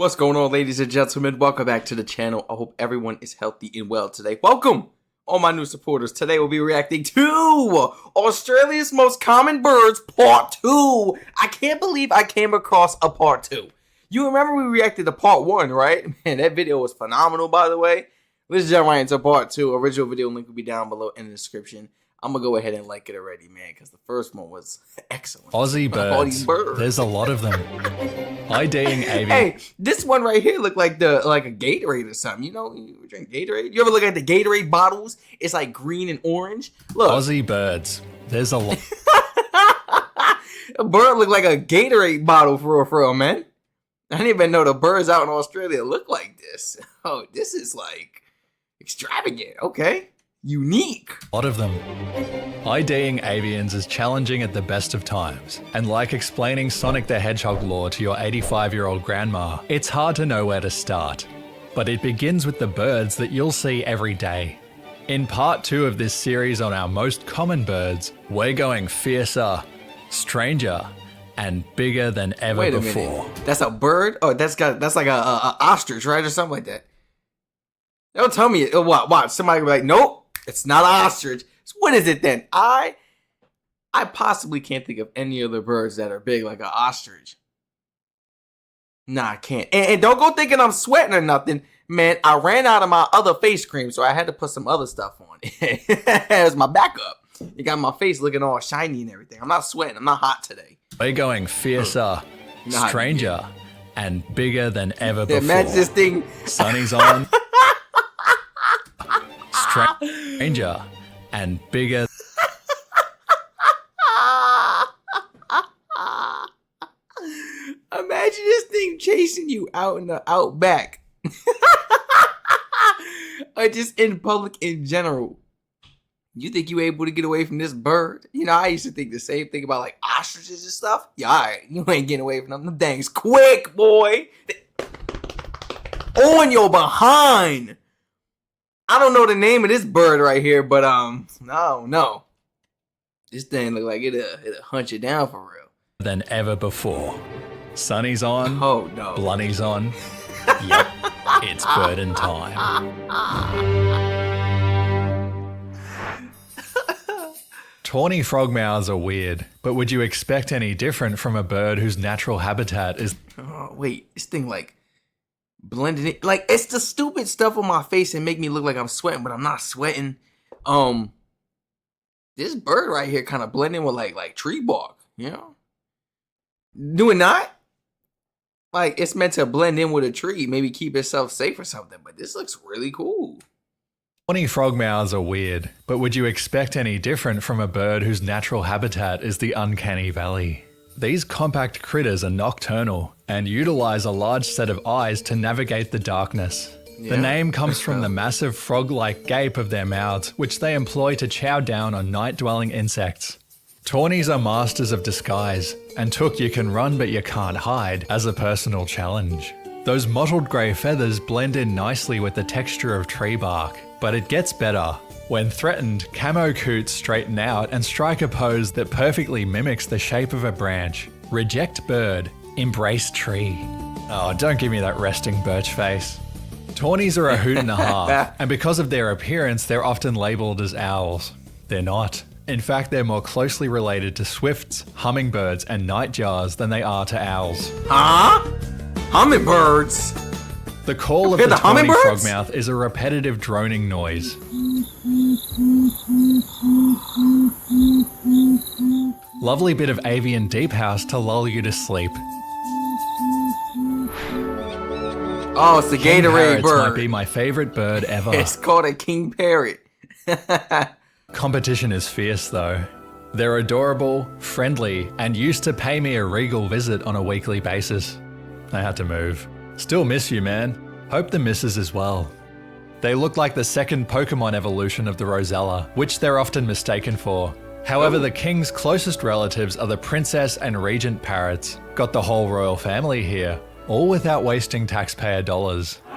What's going on, ladies and gentlemen? Welcome back to the channel. I hope everyone is healthy and well today. Welcome, all my new supporters. Today we'll be reacting to Australia's Most Common Birds Part 2. I can't believe I came across a Part 2. You remember we reacted to Part 1, right? Man, that video was phenomenal, by the way. Let's jump right into Part 2. Original video link will be down below in the description. I'm going to go ahead and like it already, man, because the first one was excellent. Aussie birds. All these birds. There's a lot of them. IDing avian. Hey, this one right here look like a Gatorade or something. You know, you drink Gatorade. You ever look at the Gatorade bottles? It's like green and orange. Look. Aussie birds. There's a lot. A bird look like a Gatorade bottle for real, man. I didn't even know the birds out in Australia look like this. Oh, this is like extravagant. Okay. Unique. A lot of them. IDing avians is challenging at the best of times, and like explaining Sonic the Hedgehog lore to your 85-year-old grandma, it's hard to know where to start. But it begins with the birds that you'll see every day. In part 2 of this series on our most common birds, we're going fiercer, stranger, and bigger than ever before. Minute. That's a bird? Oh, that's like a ostrich, right? Or something like that. Don't tell me. What? Somebody will be like, nope. It's not an ostrich. So what is it then? I possibly can't think of any other birds that are big like an ostrich. Nah, I can't. And don't go thinking I'm sweating or nothing. Man, I ran out of my other face cream, so I had to put some other stuff on it as my backup. It got my face looking all shiny and everything. I'm not sweating. I'm not hot today. We're going fiercer, stranger, and bigger than ever before. Imagine this thing. Sunny's on. Stranger and bigger. Imagine this thing chasing you out in the outback. Or just in public in general. You think you able to get away from this bird? You know, I used to think the same thing about like ostriches and stuff. Yeah, alright, you ain't getting away from them. Them things quick, boy. On your behind. I don't know the name of this bird right here, but no. This thing look like it'll hunt you down for real. Than ever before. Sunny's on. Oh no. Blunny's on. Yep, it's birding time. Tawny frogmouths are weird, but would you expect any different from a bird whose natural habitat is... Oh wait, this thing like blended it. Like, it's the stupid stuff on my face and make me look like I'm sweating, but I'm not sweating. This bird right here kind of blending with like tree bark, you know? Do it not? Like, it's meant to blend in with a tree, maybe keep itself safe or something, but this looks really cool. Tawny frogmouths are weird, but would you expect any different from a bird whose natural habitat is the uncanny valley? These compact critters are nocturnal and utilize a large set of eyes to navigate the darkness. Yeah. The name comes from the massive frog-like gape of their mouths, which they employ to chow down on night-dwelling insects. Tawnies are masters of disguise, and took you can run but you can't hide as a personal challenge. Those mottled grey feathers blend in nicely with the texture of tree bark, but it gets better. When threatened, camo coots straighten out and strike a pose that perfectly mimics the shape of a branch. Reject bird, embrace tree. Oh, don't give me that resting birch face. Tawnies are a hoot and a half, and because of their appearance, they're often labelled as owls. They're not. In fact, they're more closely related to swifts, hummingbirds, and nightjars than they are to owls. Huh? Hummingbirds? The call of the tawny frogmouth is a repetitive droning noise. Lovely bit of avian deep house to lull you to sleep. Oh, it's the Gatorade bird. Might be my favorite bird ever. It's called a king parrot. Competition is fierce though. They're adorable, friendly, and used to pay me a regal visit on a weekly basis. I had to move. Still miss you, man. Hope the misses as well. They look like the second Pokemon evolution of the Rosella, which they're often mistaken for. However, the king's closest relatives are the princess and regent parrots. Got the whole royal family here, all without wasting taxpayer dollars. These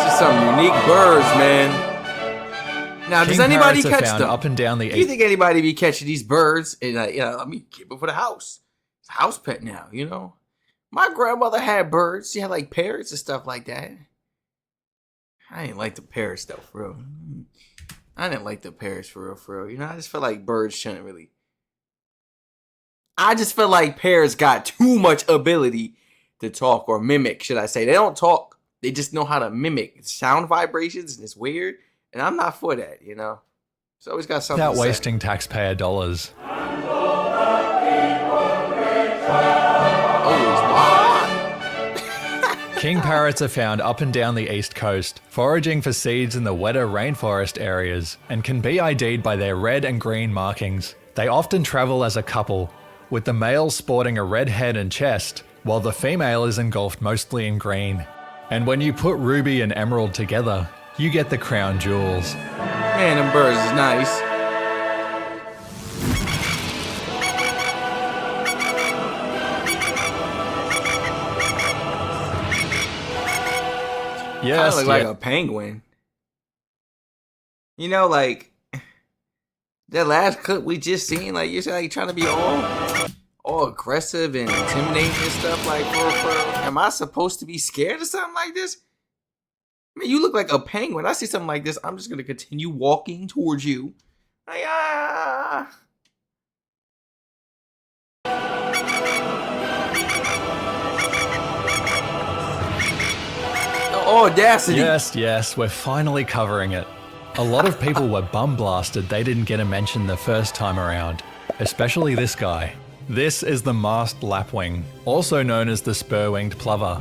are some unique birds, man. Now, does anybody catch them? Up and down the Do you think anybody be catching these birds? And you know, I mean, keep it for the house. It's a house pet now, you know. My grandmother had birds. She had like parrots and stuff like that. I didn't like the parrots though, for real. I didn't like the parrots for real. You know, I just feel like birds shouldn't really. I just feel like parrots got too much ability to talk or mimic, should I say. They don't talk. They just know how to mimic sound vibrations, and it's weird. And I'm not for that, you know. It's always got something Without to say. wasting taxpayer dollars. King parrots are found up and down the east coast, foraging for seeds in the wetter rainforest areas, and can be ID'd by their red and green markings. They often travel as a couple, with the male sporting a red head and chest, while the female is engulfed mostly in green. And when you put ruby and emerald together, you get the crown jewels. Man, them birds is nice. Yes, look like a penguin. You know, like that last clip we just seen, like you're like trying to be all aggressive and intimidating and stuff. Like, am I supposed to be scared of something like this? I mean, you look like a penguin. I see something like this, I'm just gonna continue walking towards you. Like, audacity. Yes, we're finally covering it. A lot of people were bum blasted they didn't get a mention the first time around, especially this guy. This is the masked lapwing, also known as the spur-winged plover.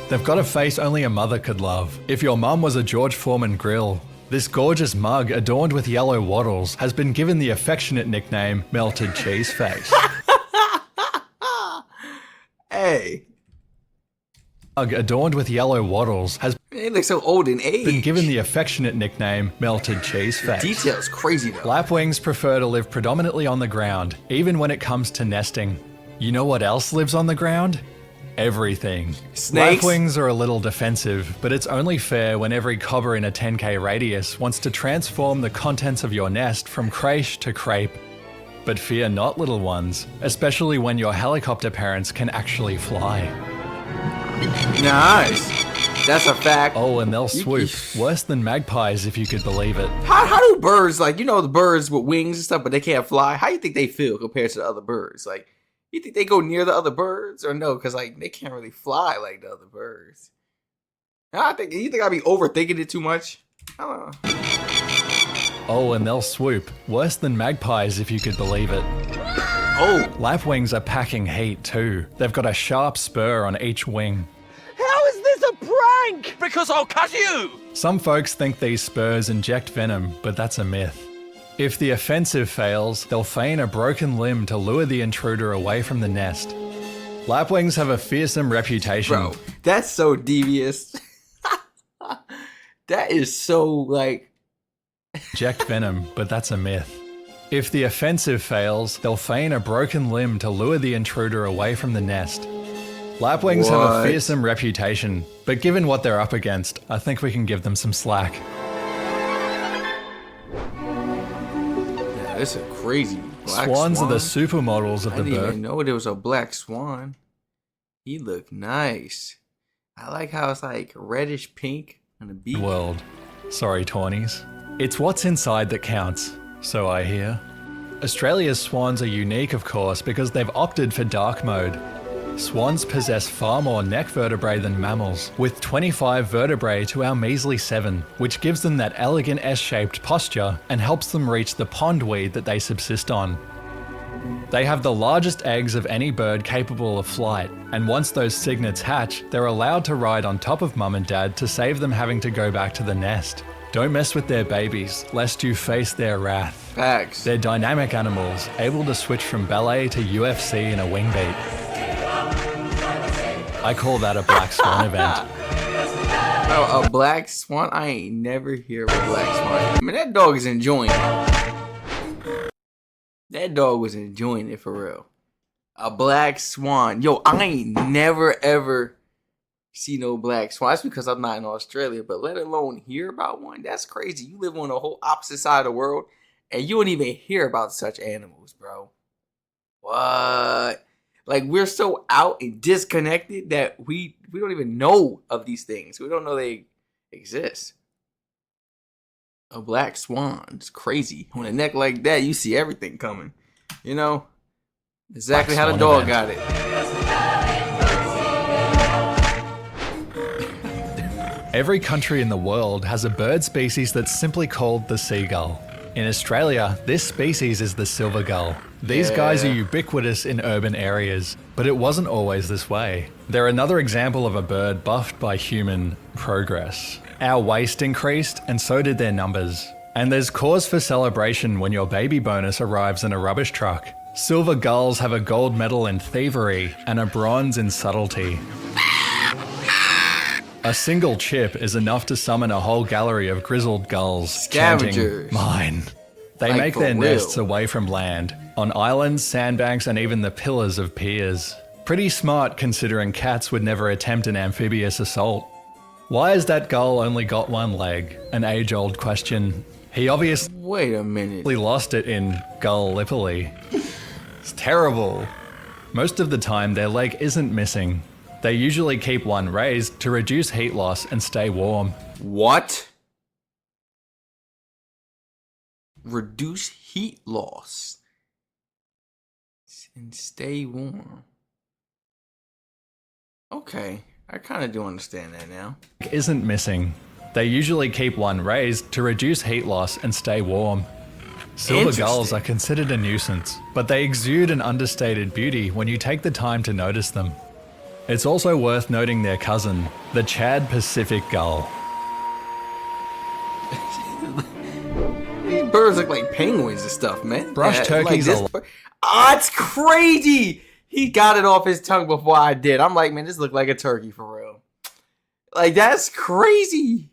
They've got a face only a mother could love. If your mum was a George Foreman grill, this gorgeous mug adorned with yellow wattles has been given the affectionate nickname Melted Cheese Face. Hey. Adorned with yellow wattles has They look so old in age. been given the affectionate nickname Melted Cheese Face. Details crazy though. Lapwings prefer to live predominantly on the ground, even when it comes to nesting. You know what else lives on the ground? Everything. Snakes? Lapwings are a little defensive, but it's only fair when every cobber in a 10k radius wants to transform the contents of your nest from crèche to crepe. But fear not, little ones, especially when your helicopter parents can actually fly. Nice. That's a fact. Oh, and they'll swoop. Worse than magpies, if you could believe it. How do birds, like, you know, the birds with wings and stuff, but they can't fly? How do you think they feel compared to the other birds? Like, you think they go near the other birds or no? Because, like, they can't really fly like the other birds. You think I'd be overthinking it too much? I don't know. Oh, and they'll swoop. Worse than magpies, if you could believe it. Oh. Lapwings are packing heat too. They've got a sharp spur on each wing. How is this a prank? Because I'll cut you! Some folks think these spurs inject venom, but that's a myth. If the offensive fails, they'll feign a broken limb to lure the intruder away from the nest. Lapwings have a fearsome reputation. Bro, that's so devious. That is so, like... Inject venom, but that's a myth. If the offensive fails, they'll feign a broken limb to lure the intruder away from the nest. Lapwings have a fearsome reputation, but given what they're up against, I think we can give them some slack. Yeah, this is crazy. Black Swans swan. are the supermodels of I the didn't bird. even know there was a black swan. He looked nice. I like how it's like reddish pink on the beak. World. Sorry, tawnies. It's what's inside that counts, so I hear. Australia's swans are unique, of course, because they've opted for dark mode. Swans possess far more neck vertebrae than mammals, with 25 vertebrae to our measly 7, which gives them that elegant S-shaped posture and helps them reach the pondweed that they subsist on. They have the largest eggs of any bird capable of flight, and once those cygnets hatch, they're allowed to ride on top of mum and dad to save them having to go back to the nest. Don't mess with their babies, lest you face their wrath. Facts. They're dynamic animals, able to switch from ballet to UFC in a wing beat. I call that a black swan event. Oh, a black swan? I ain't never hear of a black swan. I mean, that dog is enjoying it. That dog was enjoying it for real. A black swan. Yo, I ain't never ever see no black swan. That's because I'm not in Australia, but let alone hear about one. That's crazy. You live on the whole opposite side of the world and you don't even hear about such animals, bro. What? Like, we're so out and disconnected that we don't even know of these things. We don't know they exist. A black swan. It's crazy. On a neck like that, you see everything coming. You know? Exactly how the dog got it. Every country in the world has a bird species that's simply called the seagull. In Australia, this species is the silver gull. These guys are ubiquitous in urban areas, but it wasn't always this way. They're another example of a bird buffed by human progress. Our waste increased, and so did their numbers. And there's cause for celebration when your baby bonus arrives in a rubbish truck. Silver gulls have a gold medal in thievery and a bronze in subtlety. A single chip is enough to summon a whole gallery of grizzled gulls Scavengers. chanting, "Mine." They Like, make for their real. nests away from land, on islands, sandbanks, and even the pillars of piers. Pretty smart considering cats would never attempt an amphibious assault. Why has that gull only got one leg? An age-old question. He obviously Wait a minute. lost it in Gallipoli. It's terrible. Most of the time, their leg isn't missing. They usually keep one raised to reduce heat loss and stay warm. What? Reduce heat loss and stay warm. Okay, I kind of do understand that now. Isn't missing. They usually keep one raised to reduce heat loss and stay warm. Silver gulls Interesting. are considered a nuisance, but they exude an understated beauty when you take the time to notice them. It's also worth noting their cousin, the Chad Pacific gull. These birds look like penguins and stuff, man. Brush turkeys this are- Oh, it's crazy! He got it off his tongue before I did. I'm like, man, this look like a turkey for real. Like, that's crazy.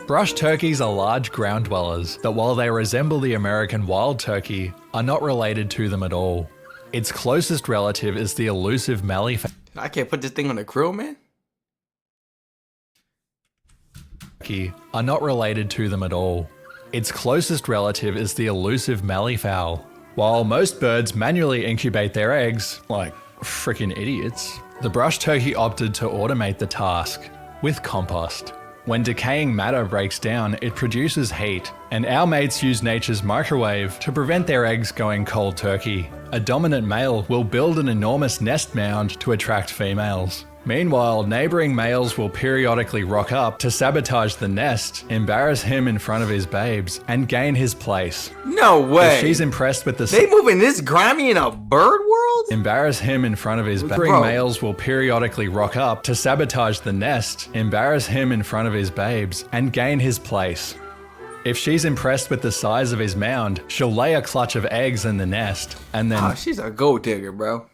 Brush turkeys are large ground dwellers that, while they resemble the American wild turkey, are not related to them at all. Its closest relative is the elusive malleefowl I can't put this thing on the grill, man. are not related to them at all. Its closest relative is the elusive malleefowl. While most birds manually incubate their eggs, like freaking idiots, the brush turkey opted to automate the task with compost. When decaying matter breaks down, it produces heat, and our mates use nature's microwave to prevent their eggs going cold turkey. A dominant male will build an enormous nest mound to attract females. Meanwhile, neighbouring males will periodically rock up to sabotage the nest, embarrass him in front of his babes, and gain his place. No way. If she's impressed with the They moving this grimy in a bird world? embarrass him in front of his babes. Bro. Males will periodically rock up to sabotage the nest, embarrass him in front of his babes, and gain his place. If she's impressed with the size of his mound, she'll lay a clutch of eggs in the nest, and then Oh, she's a gold digger, bro.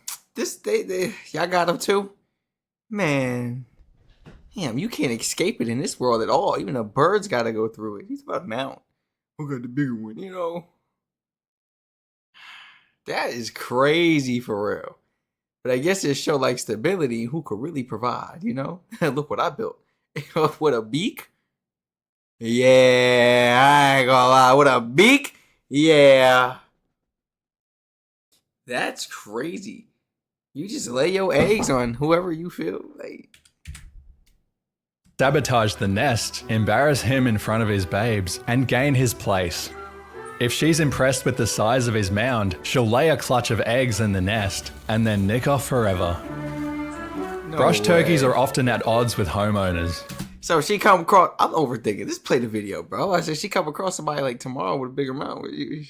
Y'all got him too? Man. Damn, you can't escape it in this world at all. Even a bird's gotta go through it. He's about to mount. Who got the bigger one, you know? That is crazy for real. But I guess it show like stability, who could really provide, you know? Look what I built. With a beak? Yeah, I ain't gonna lie. With a beak? Yeah. That's crazy. You just lay your eggs on whoever you feel like. sabotage the nest, embarrass him in front of his babes, and gain his place. If she's impressed with the size of his mound, she'll lay a clutch of eggs in the nest, and then nick off forever. No Brush turkeys way. are often at odds with homeowners. So she come across. I'm overthinking. Just play the video, bro. I said she come across somebody like tomorrow with a bigger mount. Would you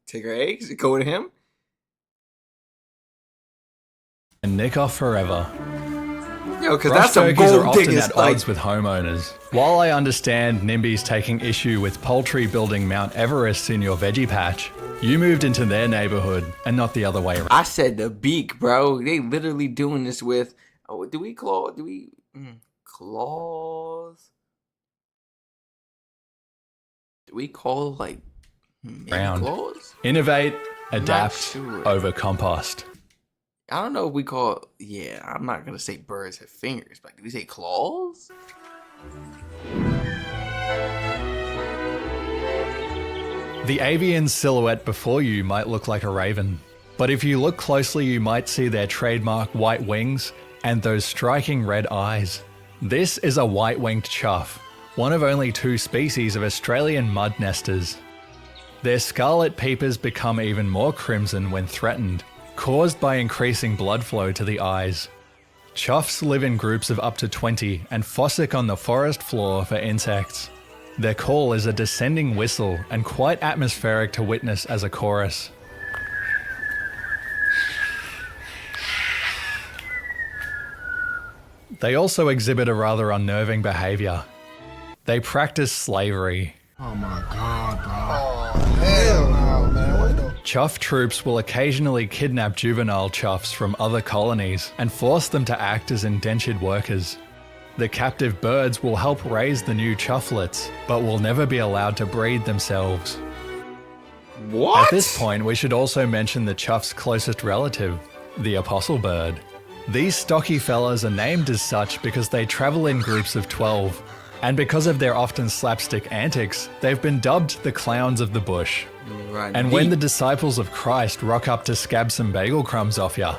take her eggs and go to him? And nick off forever. Yo, because Brush that's some turkeys are gold often diggers. at Like, odds with homeowners. While I understand NIMBYs taking issue with poultry building Mount Everest in your veggie patch, you moved into their neighborhood and not the other way around. I said the beak, bro. They literally doing this with. Oh, do we claws? Do we call like maybe Round. claws? Innovate, not adapt, sure. over compost. I don't know if we call. Yeah, I'm not gonna say birds have fingers, but do we say claws? The avian silhouette before you might look like a raven, but if you look closely you might see their trademark white wings and those striking red eyes. This is a white-winged chough, one of only 2 species of Australian mud nesters. Their scarlet peepers become even more crimson when threatened, caused by increasing blood flow to the eyes. Choughs live in groups of up to 20 and fossick on the forest floor for insects. Their call is a descending whistle and quite atmospheric to witness as a chorus. They also exhibit a rather unnerving behaviour. They practice slavery. Oh my god, bro. Oh, hell no, man. What the? Chough troops will occasionally kidnap juvenile choughs from other colonies and force them to act as indentured workers. The captive birds will help raise the new choughlets, but will never be allowed to breed themselves. What? At this point, we should also mention the chough's closest relative, the apostle bird. These stocky fellas are named as such because they travel in groups of 12, and because of their often slapstick antics, they've been dubbed the clowns of the bush. Right. And when the disciples of Christ rock up to scab some bagel crumbs off ya,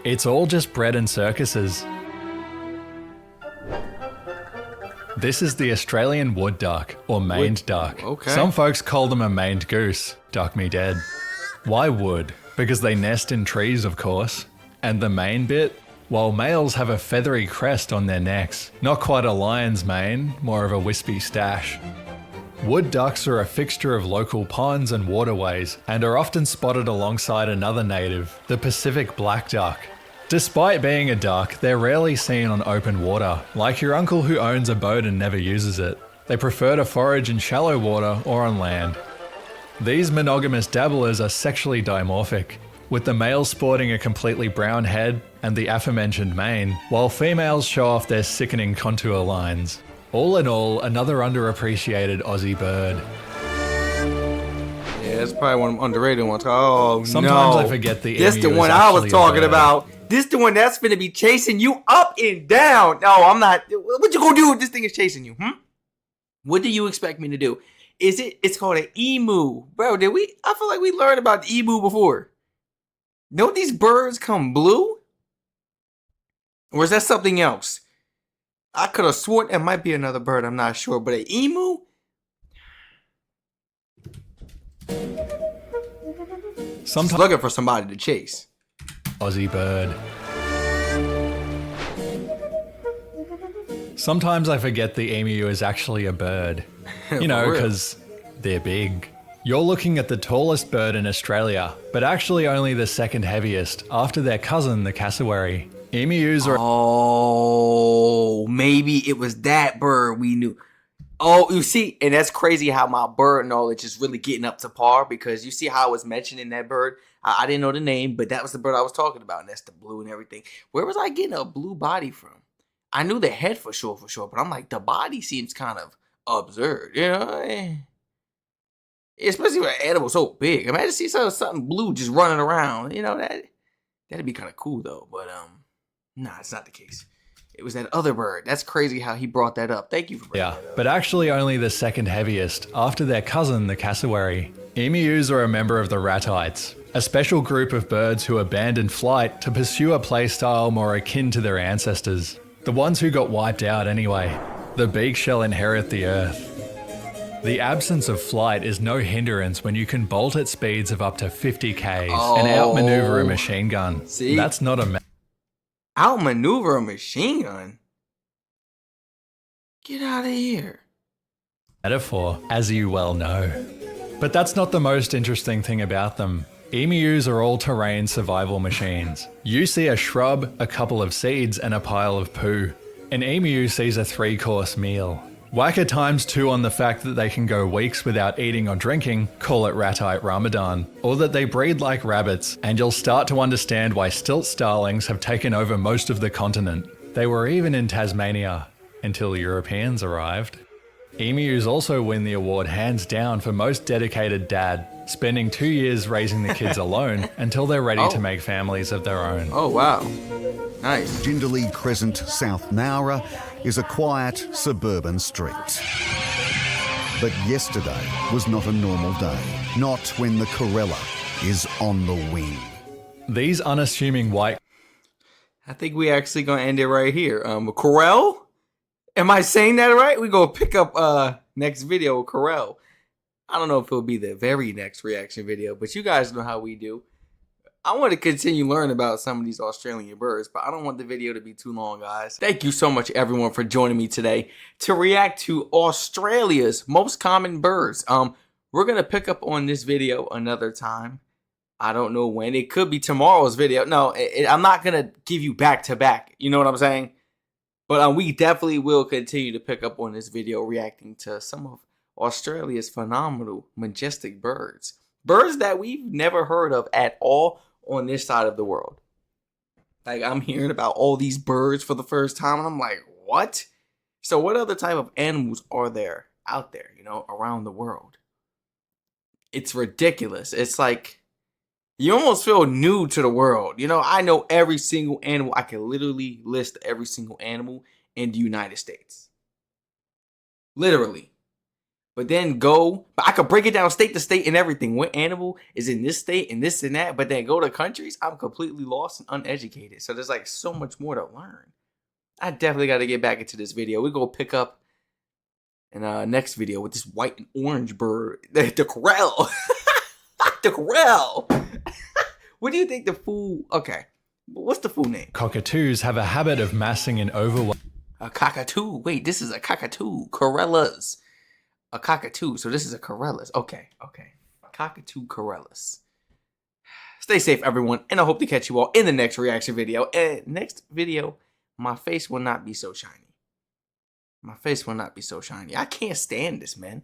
it's all just bread and circuses. This is the Australian wood duck, or maned duck. Okay. Some folks call them a maned goose. Duck me dead. Why wood? Because they nest in trees, of course. And the mane bit? Well, males have a feathery crest on their necks. Not quite a lion's mane, more of a wispy stash. Wood ducks are a fixture of local ponds and waterways, and are often spotted alongside another native, the Pacific black duck. Despite being a duck, they're rarely seen on open water, like your uncle who owns a boat and never uses it. They prefer to forage in shallow water or on land. These monogamous dabblers are sexually dimorphic, with the male sporting a completely brown head and the aforementioned mane, while females show off their sickening contour lines. All in all, another underappreciated Aussie bird. Yeah, it's probably one of them underrated ones. Oh, Sometimes no. I forget the This emu the is one I was actually a talking bird. about. This the one that's finna be chasing you up and down. No, I'm not. What you gonna do if this thing is chasing you? What do you expect me to do? It's called an emu. Bro, I feel like we learned about the emu before. Don't these birds come blue? Or is that something else? I could have sworn it might be another bird, I'm not sure. But an emu? Sometimes Looking for somebody to chase. Aussie bird. Sometimes I forget the emu is actually a bird. You know, For real. because they're big. You're looking at the tallest bird in Australia, but actually only the second heaviest, after their cousin, the cassowary. Emus are... Oh, maybe it was that bird we knew. Oh, you see, and that's crazy how my bird knowledge is really getting up to par, because you see how I was mentioning that bird. I didn't know the name, but that was the bird I was talking about, and that's the blue and everything. Where was I getting a blue body from? I knew the head for sure, but I'm like, the body seems kind of absurd, you know? Especially with an animal so big. Imagine see something blue just running around, you know, that'd be kind of cool though, but nah, it's not the case. It was that other bird. That's crazy how he brought that up. Thank you for bringing that up. but actually only the second heaviest, after their cousin, the cassowary. Emus are a member of the ratites, a special group of birds who abandon flight to pursue a playstyle more akin to their ancestors. The ones who got wiped out anyway. The beak shall inherit the earth. The absence of flight is no hindrance when you can bolt at speeds of up to 50 k's and outmaneuver a machine gun. See? That's not a Outmaneuver a machine gun? Get out of here. metaphor, as you well know. But that's not the most interesting thing about them. Emus are all-terrain survival machines. You see a shrub, a couple of seeds, and a pile of poo. An emu sees a 3-course meal. Whack a ×2 on the fact that they can go weeks without eating or drinking, call it ratite Ramadan. Or that they breed like rabbits, and you'll start to understand why stilt starlings have taken over most of the continent. They were even in Tasmania, until Europeans arrived. Emus also win the award hands down for most dedicated dad, spending 2 years raising the kids alone until they're ready to make families of their own. Oh, wow. Nice. Jindalee Crescent, South Nowra, is a quiet suburban street. But yesterday was not a normal day. Not when the Corella is on the wing. These unassuming white I think we actually gonna end it right here. Corel? Am I saying that right? We gonna pick up next video with Corel. I don't know if it'll be the very next reaction video, but you guys know how we do. I want to continue learning about some of these Australian birds, but I don't want the video to be too long, guys. Thank you so much, everyone, for joining me today to react to Australia's most common birds. We're going to pick up on this video another time. I don't know when. It could be tomorrow's video. No, I'm not going to give you back-to-back. You know what I'm saying? But we definitely will continue to pick up on this video reacting to some of Australia's phenomenal, majestic birds. Birds that we've never heard of at all on this side of the world. Like, I'm hearing about all these birds for the first time, and I'm like, what? So what other type of animals are there out there, you know, around the world? It's ridiculous. It's like, you almost feel new to the world. You know, I know every single animal. I can literally list every single animal in the United States. Literally. But then but I could break it down state to state and everything. What animal is in this state and this and that. But then go to countries, I'm completely lost and uneducated. So there's like so much more to learn. I definitely got to get back into this video. We're going to pick up in next video with this white and orange bird. The Corel. The Corel. What do you think the fool... Okay. What's the fool name? cockatoos have a habit of massing in overwhelming... A cockatoo. Wait, this is a cockatoo. Corellas. A cockatoo. So this is a Corellas. Okay. Cockatoo Corellas. Stay safe, everyone. And I hope to catch you all in the next reaction video. And next video, my face will not be so shiny. My face will not be so shiny. I can't stand this, man.